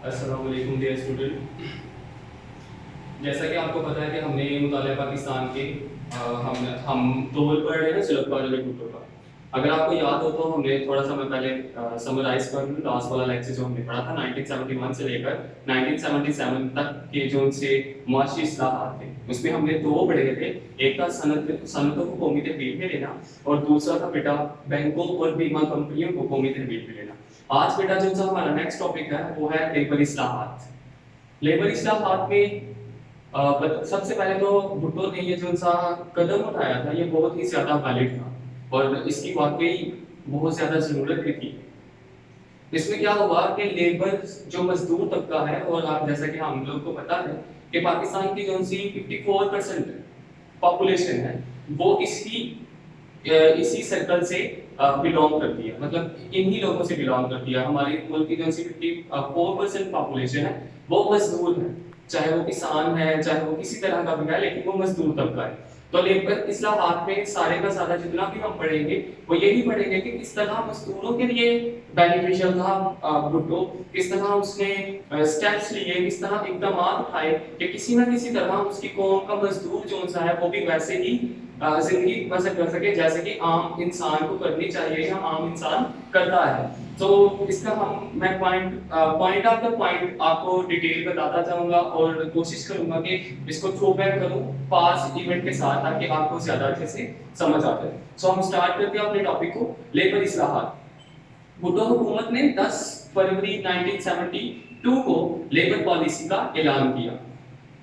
अस्सलाम वालेकुम dear student. जैसा कि आपको पता है कि हमने मुतालिया पाकिस्तान के हम टोल पढ़ रहे हैं सिलकपार भुट्टो का। अगर आपको याद हो तो हमने थोड़ा सा मैं पहले समराइज कर लूँ लास्ट वाला लेक्चर जो हमने पढ़ा था 1971 से लेकर 1977 तक के जो उनसे माशी इस्लाहात थे उसमें हमने दो पढ़े थे। एक था सनतों को कौमी तहवील में लेना और दूसरा था बेटा बैंकों और बीमा कंपनियों को कौमी तहवील में लेना। आज बेटा जो सा हमारा नेक्स्ट टॉपिक है वो है लेबर इस्लाहात। लेबर इस्लाहात में सबसे पहले तो भुट्टो ने ये जो सा कदम उठाया था ये बहुत ही ज्यादा वैलिड था और इसकी वाकई बहुत ज्यादा जरूरत भी थी। इसमें क्या हुआ कि लेबर जो मजदूर तबका है और आप जैसा कि हम लोग को पता है कि पाकिस्तान की जो सी 54% पॉपुलेशन है वो इसी सर्कल से बिलोंग करती है, मतलब इन्हीं लोगों से बिलोंग करती है। हमारे मुल्क की जो 54% पॉपुलेशन है वो मजदूर है, चाहे वो किसान है चाहे वो किसी तरह का भी है, लेकिन वो मजदूर तबका है। तो लेबर इस्लाहात में सारे का सारा जितना भी हम पढ़ेंगे वो यही पढ़ेंगे कि किस तरह मजदूरों के लिए बेनिफिशियल था भुट्टो, किस तरह उसने स्टेप्स लिए, किस तरह इकदाम उठाए कि किसी न किसी तरह उसकी कौम का मजदूर जो सा है वो भी वैसे ही जिंदगी बसर कर सके जैसे कि आम इंसान को करनी चाहिए या आम इंसान करता है। तो इसका मैं पॉइंट आफ्टर पॉइंट आपको डिटेल बताता जाऊंगा और कोशिश करूंगा कि इसको थ्रो बैक करूं पास इवेंट के साथ ताकि आपको ज्यादा अच्छे से समझ आ जाए। सो हम स्टार्ट करते हैं अपने टॉपिक को, लेबर इस्लाहात। भुट्टो हुकूमत ने 10 फरवरी 1972 को लेबर पॉलिसी का ऐलान किया।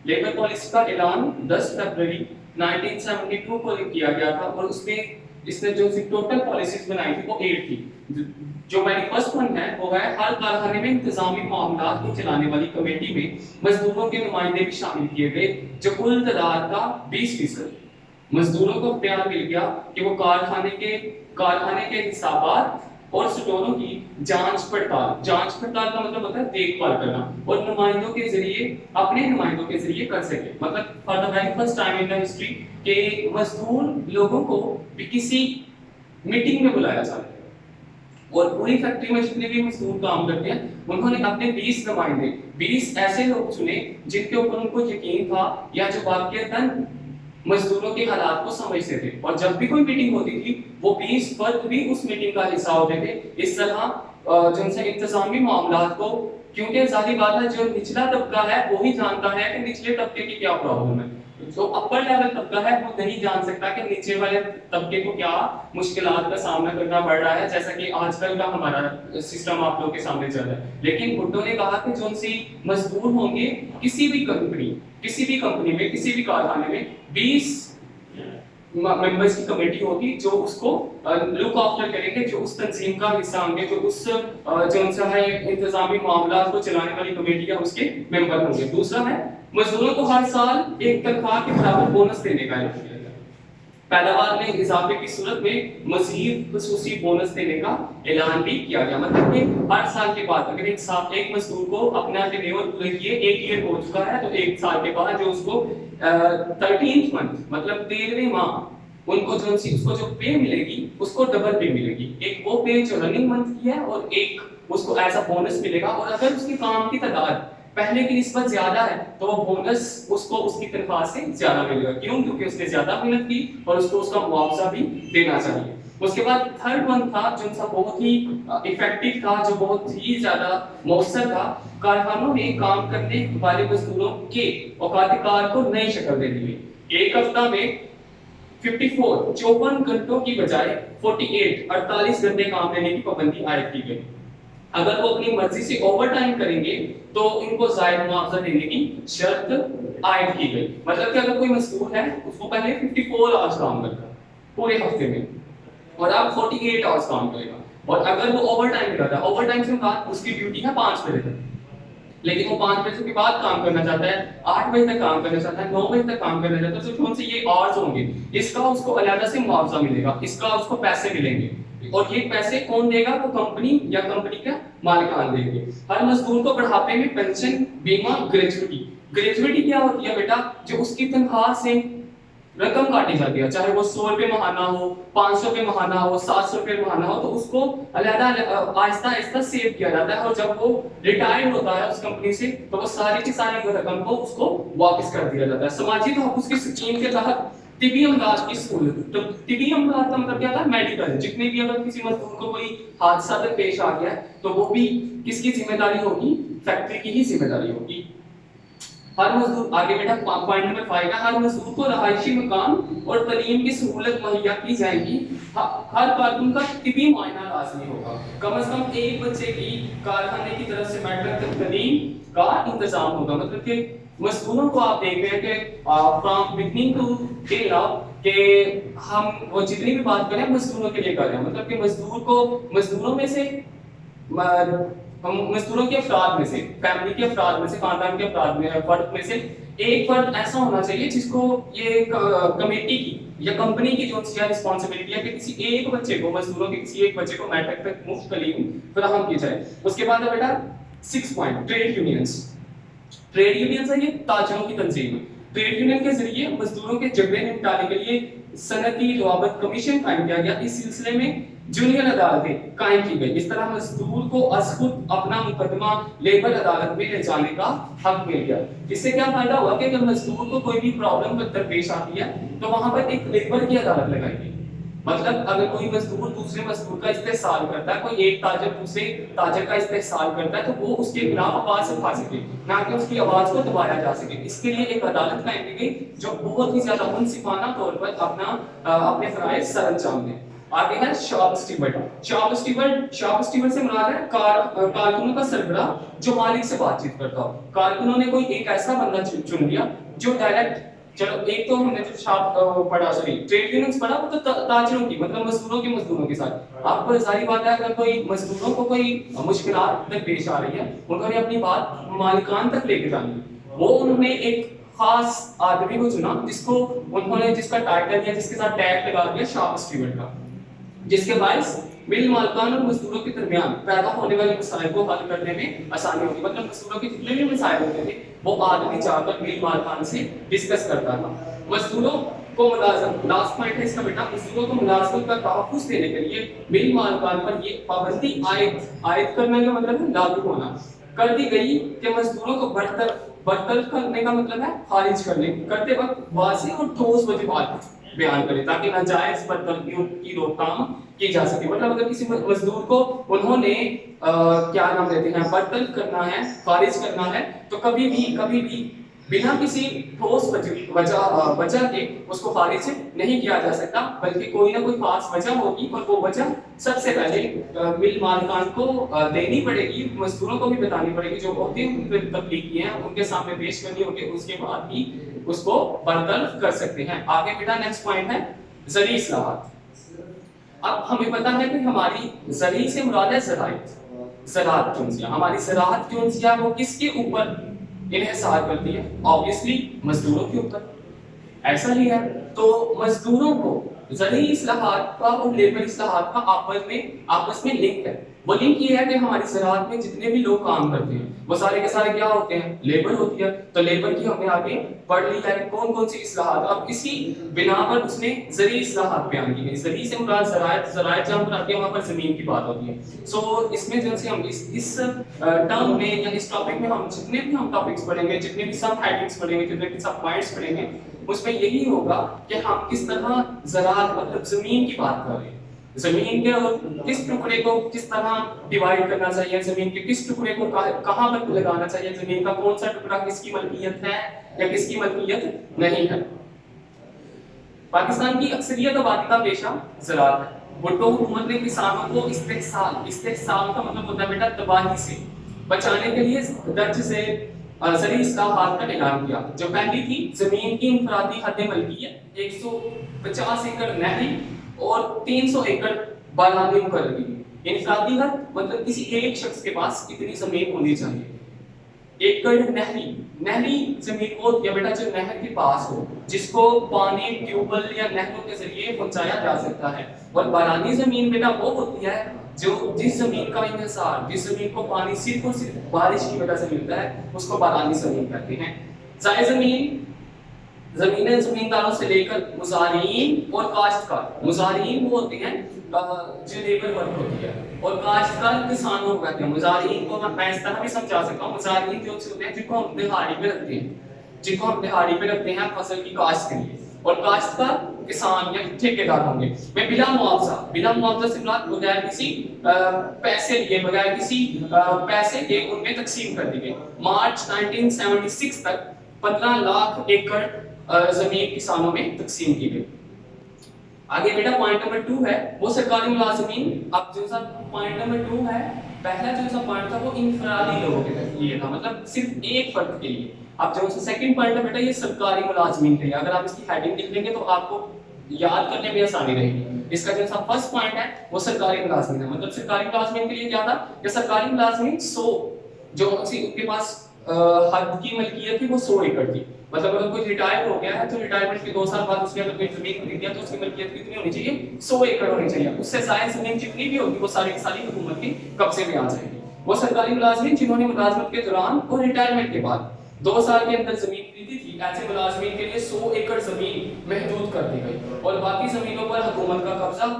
लेबर पॉलिसी का ऐलान 10 फरवरी 1972 को किया गया था और उसमें इसने जो टोटल पॉलिसीज बनाई थी वो 8 थी। जो मेरी फर्स्ट वन है वो है हर कारखाने में इंतजामी मामलात को चलाने वाली कमेटी में मजदूरों के नुमाइंदे भी शामिल किए गए जो कुल तादाद का 20% मजदूरों को इख्तियार मिल गया कि वो कारखाने के हिसाबात और स्टोरों की जांच पड़ताल का मतलब होता है देखभाल करना और नुमाइंदों के जरिए अपने नुमाइंदों के जरिए कर सके। मतलब for the very first time in the history के मजदूर लोगों को भी किसी मीटिंग में बुलाया जाता है और पूरी फैक्ट्री में जितने भी मजदूर काम करते हैं उन्होंने अपने 20 नुमाइंदे 20 ऐसे लोग चुने जिनके ऊपर उनको यकीन था या जो वाकईतन मजदूरों के हालात को समझते थे और जब भी कोई मीटिंग होती थी वो 20 फर्द भी उस मीटिंग का हिस्सा होते थे। इस तरह जिनसे इंतजामी मामलात को, क्योंकि जाहिर बात है जो निचला तबका है वो ही जानता है कि निचले तबके की क्या प्रॉब्लम है, जो अपर लेवल तबका है वो नहीं जान सकता कि नीचे वाले तबके को क्या मुश्किलात का सामना करना पड़ रहा है, जैसा कि आजकल का हमारा सिस्टम आप लोगों के सामने चल रहा है। लेकिन भुट्टो ने कहा कि जो सी मजदूर होंगे किसी भी कंपनी में किसी भी कारखाने में 20 मेंबर्स की कमेटी होगी जो उसको लुक आफ्टर करेंगे, जो उस तंजीम का हिस्सा होंगे, जो उस जो सा है इंतजामी मामला को चलाने वाली कमेटी का उसके मेंबर होंगे। दूसरा है मजदूरों को हर साल एक तनख्वाह के बराबर बोनस देने का ऐलान किया गया। पैदावार में इजाफे की सूरत में मजीद खुसूसी बोनस देने का ऐलान भी किया गया। मतलब कि हर साल के बाद अगर एक मजदूर को अपना टेन्योर पूरे किए 1 ईयर हो चुका है तो 1 साल के बाद जो उसको 13th मंथ मतलब 13वें माह उनको जो उसको जो पे मिलेगी उसको डबल पे मिलेगी। एक वो पे जो रनिंग मंथ की है और एक उसको एज अ बोनस मिलेगा और अगर उसके काम की तादाद पहले की निस्बत ज्यादा है तो वो बोनस उसको उसकी तनख्वाह से ज्यादा मिलेगा। क्यों? क्योंकि उसने ज्यादा मेहनत की और उसको उसका मुआवजा भी देना चाहिए। उसके बाद थर्ड वन था जो सा बहुत ही इफेक्टिव था, जो बहुत ही ज्यादा मौसर था। कारखानों में काम करने वाले मजदूरों के औकात कार को नई शक्ल दे दी गई। एक हफ्ता में 54 घंटों की बजाय 48 घंटे काम लेने की पाबंदी आयद की गई। अगर वो अपनी मर्जी से ओवर टाइम करेंगे तो इनको जायद मुआवजा देने की शर्त आयद की गई। मतलब कि अगर कोई मजदूर है उसको पहले 54 आवर्स काम करता पूरे हफ्ते में और अब 48 आवर्स काम करेगा और अगर वो ओवर टाइम करता है, ओवर टाइम से बाद उसकी ड्यूटी है 5 बजे तक, लेकिन वो 5 बजे के बाद काम करना चाहता है, 8 बजे तक काम करना चाहता है, 9 बजे तक काम करना चाहता है, तो कौन से ये आवर्स होंगे इसका उसको अलग से मुआवजा मिलेगा, इसका उसको पैसे मिलेंगे और ये पैसे कौन देगा? वो कंपनी या कंपनी का मालिकान देंगे। हर मजदूर को बुढ़ापे में पेंशन, बीमा, ग्रेजुइटी क्या होती है बेटा? जो उसकी तनख्वाह से रकम काटी जाती है, चाहे वो 100 रुपये महाना हो, 500 रुपये महाना हो, 700 रुपये महाना हो, तो उसको अलग आहिस्ता आहिस्ता सेव किया जाता है, और जब वो रिटायर होता है उस कंपनी से तो वो सारी की सारी रकम को उसको वापस कर दिया जाता है। समाजी तहफ़्फ़ुज़ की स्कीम के तहत तिबी अमराज की सहूलत, तो तिबी अमराज का मतलब क्या था, मेडिकल, जितने भी अगर किसी मजदूर को कोई हादसा अगर पेश आ गया तो वो भी किसकी जिम्मेदारी होगी, फैक्ट्री की ही जिम्मेदारी होगी। हर मजदूर, आगे बेटा पॉइंट नंबर 5 है, हर मजदूर को रहायशी मकान और तालीम की सहूलत मुहैया की जाएगी, हर कारकुन का तिबी मुआयना लाजमी होगा, कम से कम एक बच्चे की कारखाने की तरफ से मैट्रिक तक तालीम का इंतजाम होगा। मतलब कि मजदूरों को आप देख रहे हैं कि from beginning to till now कि हम वो जितनी भी बात करें मजदूरों के लिए कर रहे हैं, मतलब कि मजदूर को, मजदूरों में से, मजदूरों के अफराद में से, फैमिली के अफराद में से, खानदान के अफराद में, फर्द में से एक फर्द ऐसा होना चाहिए जिसको ये कमेटी की या कंपनी की जो रिस्पॉन्सिबिलिटी है कि किसी एक बच्चे को, मजदूरों के किसी एक बच्चे को मैट्रिक तक मुफ्त तालीम फराहम की जाए। उसके बाद है बेटा 6 point, trade unions. Trade unions है ये ताजरों की तंजीम। ट्रेड यूनियन के जरिए मजदूरों के झगड़े निपटाने के लिए सनती रवाबत कमीशन कायम किया गया। इस सिलसिले में जूनियर अदालतें कायम की गई। इस तरह मजदूर को अज़खुद अपना मुकदमा लेबर अदालत में ले जाने का हक मिल गया। इससे क्या फायदा हुआ कि अगर मजदूर को कोई भी प्रॉब्लम दरपेश आती है तो वहां पर एक लेबर की अदालत लगाई गई। मतलब अगर कोई मजदूर दूसरे मजदूर का इस्तेहसाल करता है, कोई एक ताजर दूसरे ताजर का इस्तेहसाल करता है, तो वो उसके खिलाफ आवाज उठा सके, ना कि उसकी आवाज को दबाया जा सके। इसके लिए एक अदालत कायम की गई जो बहुत ही ज्यादा मुनसिफाना तौर पर अपने फराइज सरअंजाम दें। आगे है शॉप स्टीवर्ड। शॉप स्टीवर्ड से मुराद है कारकुनों का सरबराह जो मालिक से बातचीत करता हो। कारकुनों ने कोई एक ऐसा बंदा चुन लिया जो डायरेक्ट, चलो एक तो हमने जो शॉप पढ़ा, सॉरी ट्रेड यूनियंस पढ़ा, वो तो ताजरों की, मतलब मजदूरों के साथ। आपको जाहिर बात है अगर कोई मजदूरों को कोई मुश्किलात पेश आ रही है, उन्होंने अपनी बात मालिकान तक लेके जानी है, वो उन्होंने एक खास आदमी को चुना जिसका टाइटल या जिसके साथ टैग लगा दिया शॉप स्टीवर्ड का, जिसके बायस मिल मालिकान और मजदूरों के दरमियान पैदा होने वाले मसाइल को हल करने में आसानी होगी। मतलब मजदूरों के जितने भी मसाइल होते थे वो आदमी जाकर मिल मालिकान से डिस्कस करता था। मजदूरों को मुलाजम, लास्ट पॉइंट है इसका बेटा, मजदूरों को मुलाजमत का तहफ़्फ़ुज़ देने के लिए मिल मालिकान पर ये पाबंदी आयद करने का मतलब है लागू होना कर दी गई कि मजदूरों को बरतरफ करने का मतलब है खारिज करते वक्त वाज़ेह और ठोस वजूहात बयान करें ताकि नाजायज बदतलबियों की रोकथाम की जा सके। मतलब अगर किसी मजदूर को उन्होंने क्या नाम देते हैं, बदतलब करना है, खारिज करना है, तो कभी भी बिना किसी ठोस वजह के उसको खारिज नहीं किया जा सकता, बल्कि कोई ना कोई खास वजह होगी और वो वजह सबसे पहले मिल मालिकान को देनी पड़ेगी, मजदूरों को भी बतानी पड़ेगी, जो होती है तब्लीग की हैं उनके सामने पेश करनी होगी, उसके बाद ही उसको बरतरफ कर सकते हैं। आगे बेटा नेक्स्ट पॉइंट है ज़री इस्लाहात। अब हमें पता है कि हमारी ज़री से मुराद है ज़राअत की उनसिया। हमारी ज़राअत की उनसिया वो किसके ऊपर इन्हिसार करती है? ऑब्वियसली मजदूरों के ऊपर, ऐसा ही है। तो मजदूरों को ज़री इस्लाहात का और लेबर इस्लाहात का आपस में लिंक है। वो लिंक ये है कि हमारी ज़राअत में जितने भी लोग काम करते हैं वो सारे के सारे क्या होते हैं, लेबर होती है। तो लेबर की हमने आगे पढ़ ली है कौन कौन सी इस्लाहात, अब इसी बिना पर उसने ज़री इस्लाहात बयान की गई। ज़री से मुराद ज़राअत जहाँ पर आती है वहाँ पर ज़मीन की बात होती है। सो इसमें जैसे हम इस टर्म में या इस टॉपिक में हम जितने भी हम टॉपिक्स पढ़ेंगे, जितने भी सब हेडिंग्स पढ़ेंगे, जितने भी सब पॉइंट्स पढ़ेंगे, उसमें यही होगा कि हम किस तरह ज़राअत मतलब ज़मीन की बात कर रहे हैं, जमीन के किस टुकड़े को किस तरह डिवाइड करना चाहिए, जमीन के किस टुकड़े को कहां पर लगाना चाहिए, जमीन का कौन सा टुकड़ा किसकी मलकियत है या किसकी मलकियत नहीं है। पाकिस्तान की अक्सरियत आबादी का पेशा ज़राअत है। भुट्टो हुकूमत ने किसानों को इस्तेहसाल का मतलब होता है बेटा तबाही से बचाने के लिए दर्ज से ज़री इस्लाहात का ऐलान किया। जो पहली थी जमीन की इंफरादी हद मलकियत 150 एकड़ नहरी और 300 एकड़ बालानी मुकर्रर की। इंफरादी हद मतलब किसी एक शख्स के पास इतनी जमीन होनी चाहिए। एकड़ नहरी जमीन को या बेटा जो नहर के पास हो, जिसको पानी ट्यूबवेल या नहरों के जरिए पहुंचाया जा सकता है। और बालानी जमीन बेटा वो होती है जो जिस जमीन का इंहिसार, जिस जमीन को पानी सिर्फ और सिर्फ बारिश की वजह से मिलता है, उसको बालानी जमीन कहते हैं। जायद जमीन زمینیں زمینداروں سے لے کر مزارعین اور کاشتکار. مزارعین وہ ہوتے ہیں جو لیبر ورک ہوتی ہے, اور کاشتکار کسانوں کو کہتے ہیں. مزارعین کو میں اس طرح بھی سمجھا سکتا ہوں, مزارعین جو ہوتے ہیں جن کو ہم دہاڑی پہ رکھتے ہیں, جن کو ہم دہاڑی پہ رکھتے ہیں فصل کی کاشت کے لیے, اور کاشتکار کسان یا ٹھیکیدار ہوں گے. میں بلا معاوضہ سے مراد بغیر کسی پیسے لیے, بغیر کسی پیسے کے ان میں تقسیم کر دی گئی. مارچ 1976 تک 15 لاکھ ایکڑ زمین کسانوں میں تقسیم کی گئی. آگے بیٹا پوائنٹ نمبر 2 ہے وہ سرکاری ملازمین. اب جو سا پوائنٹ نمبر 2 ہے, پہلا جو سا پوائنٹ تھا وہ انفرادی لوگوں کے لیے تھا, مطلب صرف ایک فرد کے لیے. اب جو سا سیکنڈ پوائنٹ ہے بیٹا یہ سرکاری ملازمین کے لیے. اگر آپ اس کی ہیڈنگ لکھ لیں گے تو آپ کو یاد کرنے میں آسانی رہے گی. اس کا جو سا فرسٹ پوائنٹ ہے وہ سرکاری ملازمین ہے. مطلب سرکاری ملازمین کے لیے کیا تھا کہ سرکاری ملازمین 100 جو ان کے پاس حد کی ملکیت تھی وہ 100 ایکڑ تھی. مطلب اگر کوئی ریٹائر ہو گیا ہے تو ریٹائرمنٹ کے 2 سال بعد اس نے اگر کوئی زمین خرید لیا تو اس کی ملکیت کتنی ہونی چاہیے, 100 ایکڑ ہونی چاہیے. اس سے زائد زمین جتنی بھی ہوگی وہ ساری کی ساری حکومت کے قبضے میں آ جائے گی. وہ سرکاری ملازمین جنہوں نے ملازمت کے دوران اور ریٹائرمنٹ کے بعد 2 سال کے اندر زمین خریدی تھی, ایسے ملازمین کے لیے 100 ایکڑ زمین محدود کر دی گئی, اور باقی زمینوں پر حکومت کا قبضہ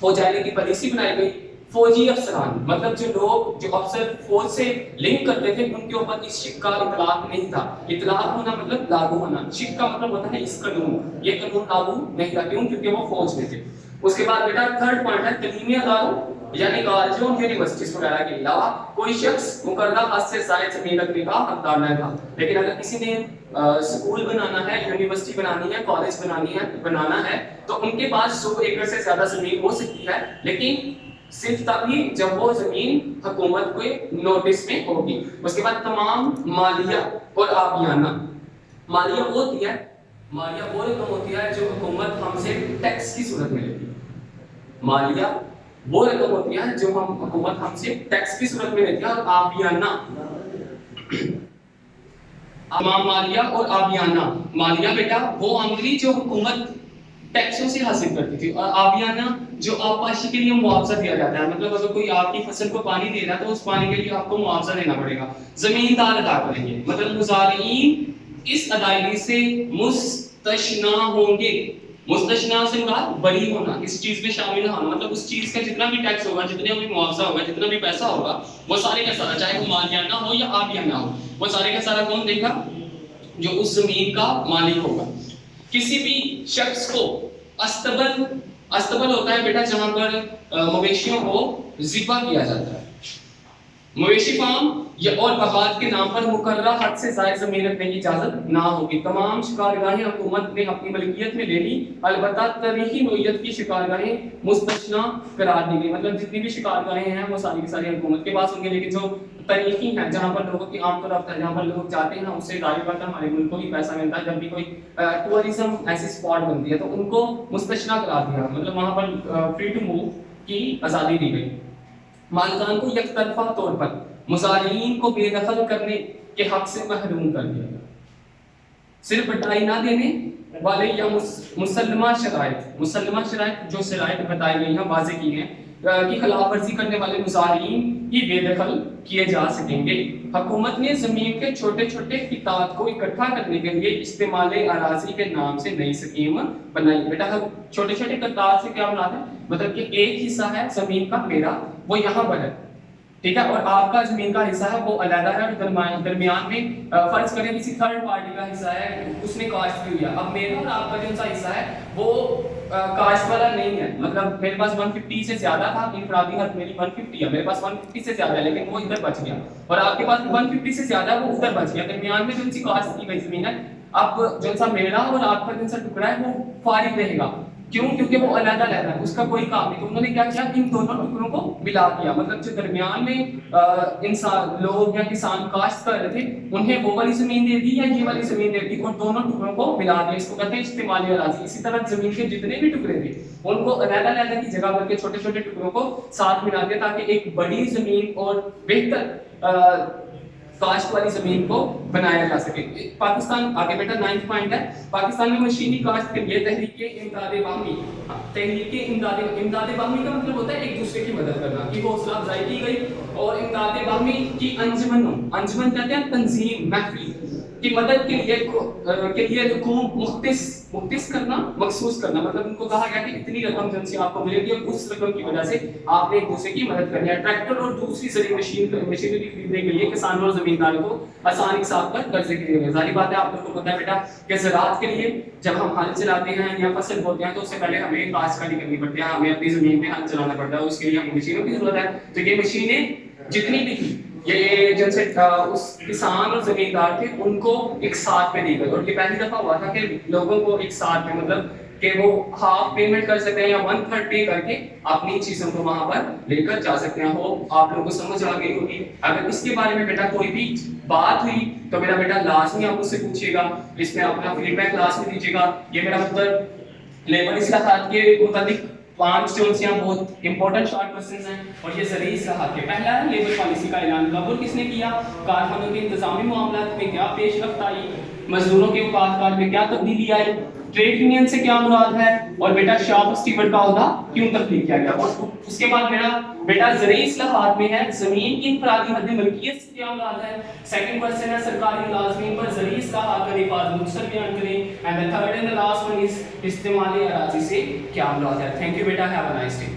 ہو جانے کی پالیسی بنائی گئی. فوجی افسران, مطلب جو لوگ جو افسر فوج سے لنک کرتے تھے ان کے اوپر اس شک کا اطلاق نہیں تھا. اطلاق ہونا مطلب لاگو ہونا, شک کا مطلب ہوتا ہے اس قانون, یہ قانون لاگو نہیں تھا. کیوں؟ کیونکہ وہ فوج میں تھے. اس کے بعد بیٹا تھرڈ پوائنٹ ہے تعلیمی اداروں یعنی کالجوں یونیورسٹیز وغیرہ کے علاوہ کوئی شخص مقررہ حد سے زائد زمین رکھنے کا حقدار نہ تھا. لیکن اگر کسی نے اسکول بنانا ہے, یونیورسٹی بنانی ہے, کالج بنانا ہے تو ان کے پاس 100 ایکڑ سے زیادہ زمین ہو سکتی ہے, لیکن صرف تبھی جب وہ زمین حکومت کے نوٹس میں ہوگی. اس کے بعد تمام مالیہ اور آبیانہ. مالیہ وہ ہوتی ہے, مالیہ وہ رقم ہوتی ہے جو حکومت ہم سے ٹیکس کی صورت میں لیتی ہے. مالیہ وہ رقم ہوتی ہے جو حکومت ہم سے ٹیکس کی صورت میں لیتی ہے. اور آبیانہ, تمام مالیہ اور آبیانہ. مالیہ بیٹا وہ آمدنی جو حکومت ٹیکسوں سے حاصل کرتی تھی, اور آبیانہ جو آبپاشی کے لیے معاوضہ دیا جاتا ہے. مطلب اگر کوئی آپ کی فصل کو پانی دے رہا ہے تو اس پانی کے لیے آپ کو معاوضہ دینا پڑے گا. زمیندار ادا کریں گے, مطلب مزارعین اس ادائیگی سے مستثنا ہوں گے. مستثنا سے مراد بری ہونا, اس چیز میں شامل ہونا, مطلب اس چیز کا جتنا بھی ٹیکس ہوگا, جتنا بھی معاوضہ ہوگا, جتنا بھی پیسہ ہوگا, وہ سارے کا سارا, چاہے وہ مالیانہ ہو یا آبیانہ ہو, وہ سارے کا سارا کون دے گا؟ جو اس زمین کا مالک ہوگا. کسی بھی شخص کو استبل ہوتا ہے بیٹا جہاں پر مویشیوں کو ذبح کیا جاتا ہے. مویشی فارم یا اور باغات کے نام پر مقررہ حد سے زائد زمین رکھنے کی اجازت نہ ہوگی. تمام شکارگاہیں حکومت نے اپنی ملکیت میں لے لی, البتہ تاریخی نوعیت کی شکارگاہیں مستثنا قرار دی گئی. مطلب جتنی بھی شکارگاہیں ہیں وہ ساری کی ساری حکومت کے پاس ہوں گے, لیکن جو تاریخی ہیں جہاں پر لوگوں کی عام طور پر جہاں پر لوگ جاتے ہیں اس سے ظاہر بات ہے ہمارے ملک کو بھی پیسہ ملتا ہے. جب بھی کوئی ٹورزم ایسی اسپاٹ بنتی ہے تو ان کو مستثنا قرار دیا, مطلب وہاں پر فری ٹو موو کی آزادی دی گئی. مالکان کو یک طرفہ طور پر مزارعین کو بے دخل کرنے کے حق سے محروم کر دیا گیا. صرف بٹائی نہ دینے والے یا مسلمہ شرائط جو شرائط بتائی گئی ہیں, واضح کی ہیں, کی خلاف ورزی کرنے والے مزارعین ہی بے دخل کیے جا سکیں گے. حکومت نے زمین کے چھوٹے چھوٹے قطعات کو اکٹھا کرنے کے لیے استعمال اراضی کے نام سے نئی اسکیم بنائی. بیٹا چھوٹے چھوٹے قطعات سے کیا بناتے ہیں, مطلب کہ ایک حصہ ہے زمین کا میرا, وہ یہاں پر ہے, ٹھیک ہے, اور آپ کا زمین کا حصہ ہے وہ علیحدہ ہے, درمیان میں فرض کریں کسی تھرڈ پارٹی کا حصہ ہے, اس نے کاشت کی ہوئی ہے. اب میرا اور آپ کا جو حصہ ہے وہ کاشت والا نہیں ہے, مطلب میرے پاس 150 سے زیادہ تھا, انفرادی حق میری 150 ہے, میرے پاس 150 سے زیادہ ہے, لیکن وہ ادھر بچ گیا, اور آپ کے پاس 150 سے زیادہ ہے وہ ادھر بچ گیا. درمیان میں جو سی کاشت کی گئی زمین ہے, اب جو سا میرا اور آپ کا جو سا ٹکڑا ہے وہ فارغ رہے گا. کیوں؟ کیونکہ وہ علیحدہ علیحدہ ہے, اس کا کوئی کام نہیں. تو انہوں نے کیا کیا, ان دونوں ٹکڑوں کو ملا دیا. مطلب جو درمیان میں انسان لوگ یا کسان کاشت کر رہے تھے انہیں وہ والی زمین دے دی یا یہ والی زمین دے دی, اور دونوں ٹکڑوں کو ملا دیا. اس کو کہتے ہیں استعمالی اراضی. اسی طرح زمین کے جتنے بھی ٹکڑے تھے ان کو علیحدہ علیحدہ کی جگہ پر کے چھوٹے چھوٹے ٹکڑوں کو ساتھ ملا دیا تاکہ ایک بڑی زمین اور بہتر کاشت والی زمین کو بنایا جا سکے. پاکستان آگے بیٹا 9th پوائنٹ ہے, پاکستان میں مشینی کاشت کے لیے تحریک امداد باہمی کا مطلب ہوتا ہے ایک دوسرے کی مدد کرنا, کی حوصلہ افزائی کی گئی. اور امداد باہمی کی انجمن کہتے ہیں تنظیم محفل की मदद के लिए को मुख्तिस करना, मखसूस करना, मतलब उनको कहा गया कि इतनी रकम जन से आपको मिलेगी और उस रकम की वजह से आपने एक दूसरे की मदद करनी है। ट्रैक्टर और दूसरी सरी मशीनरी खरीदने के लिए किसानों और जमींदारों को आसानी के साथ पर कर्जे के लिए, जाहिर बात है आप लोगों को पता है बेटा कि ज़राअत के लिए जब हम हल चलाते हैं या फसल बोते हैं तो उससे पहले हमें काश्तकारी करनी पड़ती है, हमें अपनी जमीन पे हल चलाना पड़ता है, उसके लिए हमें मशीनों की जरूरत है। तो ये मशीनें जितनी भी थी ये जिनसे उस किसान और जमींदार थे उनको एक साथ में दी गई, और ये पहली दफा हुआ था कि लोगों को एक साथ में, मतलब कि वो हाफ पेमेंट कर सकते हैं या 1/3 पे करके अपनी चीजों को वहां पर लेकर जा सकते हैं। हो आप लोगों को समझ आ गई होगी। अगर इसके बारे में बेटा कोई भी बात हुई तो मेरा बेटा लाजमी आप मुझसे पूछिएगा, इसमें अपना फीडबैक लास्ट में दीजिएगा। ये मेरा मतलब लेबर इस्लाहात के मुताबिक 5 जो यहाँ बहुत इंपॉर्टेंट शॉर्ट क्वेश्चंस हैं, और ये ज़रूरी इस्लाहात के। पहला है लेबर पॉलिसी का ऐलान कबूल किसने किया, कारखानों के इंतजामी मामलात में क्या पेशरफ्त आई, मजदूरों के औकात में क्या तब्दीली आई, ट्रेड यूनियन से क्या मुराद है, और बेटा शाह स्टीवर्ट का ओहदा क्यों तख्लीक किया गया। और उसके बाद मेरा बेटा ज़रूरी इस्लाहात में है जमीन की इंफरादी हद मलकियत से क्या मुराद है। सेकंड क्वेश्चन है सरकारी मुलाजमीन पर ज़रूरी इस्लाहात का निफाज मुख्तसर बयान करें। And the third and the last one is इस्तेमाली अराजी से क्या मुराद है। थैंक यू बेटा, हैव अ नाइस डे।